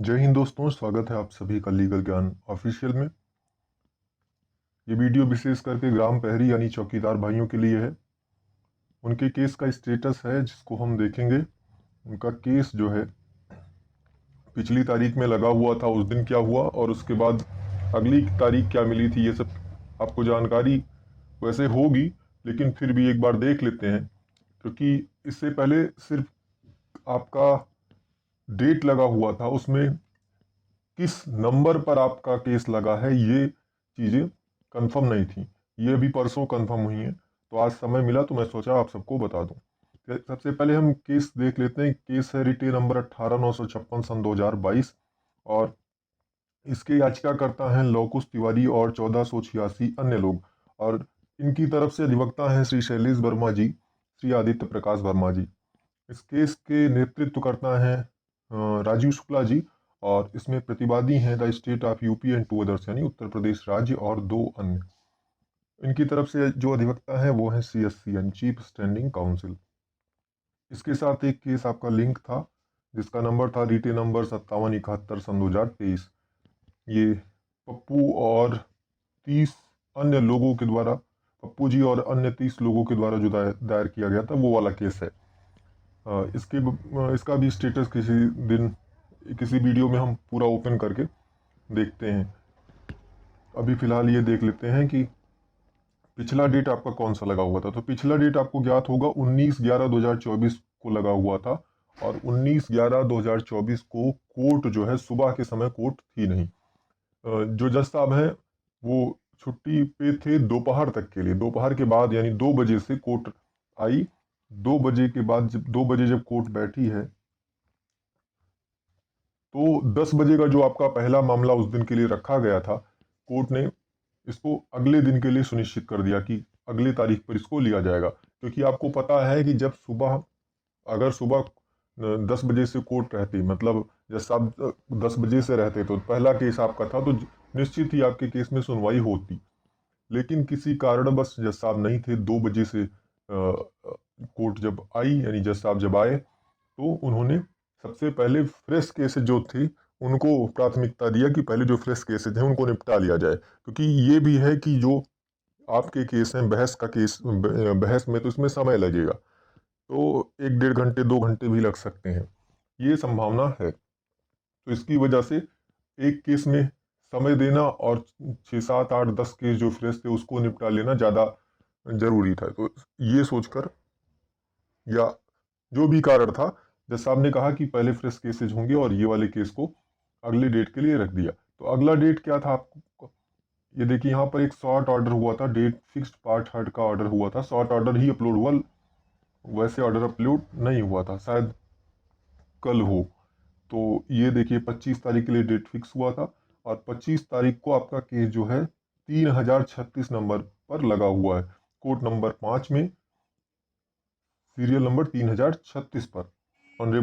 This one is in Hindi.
जय हिंद दोस्तों, स्वागत है आप सभी का लीगल ज्ञान ऑफिशियल में। ये वीडियो विशेष करके ग्राम प्रहरी यानी चौकीदार भाइयों के लिए है। उनके केस का स्टेटस है जिसको हम देखेंगे। उनका केस जो है पिछली तारीख में लगा हुआ था, उस दिन क्या हुआ और उसके बाद अगली तारीख क्या मिली थी, ये सब आपको जानकारी वैसे होगी, लेकिन फिर भी एक बार देख लेते हैं, क्योंकि इससे पहले सिर्फ आपका डेट लगा हुआ था, उसमें किस नंबर पर आपका केस लगा है ये चीज़ें कंफर्म नहीं थी। ये अभी परसों कंफर्म हुई हैं, तो आज समय मिला तो मैं सोचा आप सबको बता दूं। सबसे पहले हम केस देख लेते हैं। केस है रिटे नंबर 18,956 सन 2022 और इसके याचिकाकर्ता हैं लवकुश तिवारी और 1486 अन्य लोग। और इनकी तरफ से अधिवक्ता हैं श्री शैलेश वर्मा जी, श्री आदित्य प्रकाश वर्मा जी। इस केस के नेतृत्व करता है राजीव शुक्ला जी, और इसमें प्रतिवादी हैं the state of UP and two others यानी उत्तर प्रदेश राज्य और दो अन्य। इनकी तरफ से जो अधिवक्ता है वो है सीएससी यानी चीफ स्टैंडिंग काउंसिल। इसके साथ एक केस आपका लिंक था जिसका नंबर था रिटे नंबर 5771 सन 2023। ये पप्पू और 30 अन्य लोगों के द्वारा, पप्पू जी और अन्य 30 लोगों के द्वारा जो दायर किया गया था वो वाला केस है। इसका भी स्टेटस किसी दिन किसी वीडियो में हम पूरा ओपन करके देखते हैं। अभी फिलहाल ये देख लेते हैं कि पिछला डेट आपका कौन सा लगा हुआ था। तो पिछला डेट आपको ज्ञात होगा 19/11/2024 को लगा हुआ था, और 19/11/2024 को कोर्ट जो है सुबह के समय कोर्ट थी नहीं। जो जज साहब हैं वो छुट्टी पे थे दोपहर तक के लिए। दोपहर के बाद यानी 2 बजे से कोर्ट आई। 2 बजे के बाद जब 2 बजे जब कोर्ट बैठी है तो 10 बजे का जो आपका पहला मामला उस दिन के लिए रखा गया था, कोर्ट ने इसको अगले दिन के लिए सुनिश्चित कर दिया कि अगले तारीख पर इसको लिया जाएगा। क्योंकि आपको पता है कि जब सुबह, अगर सुबह 10 बजे से कोर्ट रहती, मतलब जब साहब 10 बजे से रहते तो पहला केस आपका था, तो निश्चित ही आपके केस में सुनवाई होती। लेकिन किसी कारणवश जज साहब नहीं थे। 2 बजे से कोर्ट जब आई यानी जज साहब जब आए तो उन्होंने सबसे पहले फ्रेश केसेज जो थे उनको प्राथमिकता दिया कि पहले जो फ्रेश केसेज हैं उनको निपटा लिया जाए। क्योंकि ये भी है कि जो आपके केस हैं, बहस का केस, बहस में तो इसमें समय लगेगा, तो 1 डेढ़ घंटे 2 घंटे भी लग सकते हैं, ये संभावना है। तो इसकी वजह से एक केस में समय देना और 6 7 8 10 केस जो फ्रेश थे उसको निपटा लेना ज़्यादा जरूरी था। तो ये सोचकर या जो भी कारण था, जज साहब ने कहा कि पहले फ्रेश केसेज होंगे और ये वाले केस को अगले डेट के लिए रख दिया। तो अगला डेट क्या था आपको, ये देखिए यहाँ पर एक शॉर्ट ऑर्डर हुआ था, डेट फिक्स्ड पार्ट हर्ड का ऑर्डर हुआ था। शॉर्ट ऑर्डर ही अपलोड हुआ, वैसे ऑर्डर अपलोड नहीं हुआ था, शायद कल हो। तो ये देखिए 25 तारीख के लिए डेट फिक्स हुआ था, और 25 तारीख को आपका केस जो है 3036 नंबर पर लगा हुआ है, कोर्ट नंबर 5 में, सीरियल नंबर 3036 पर। ऑनरेबल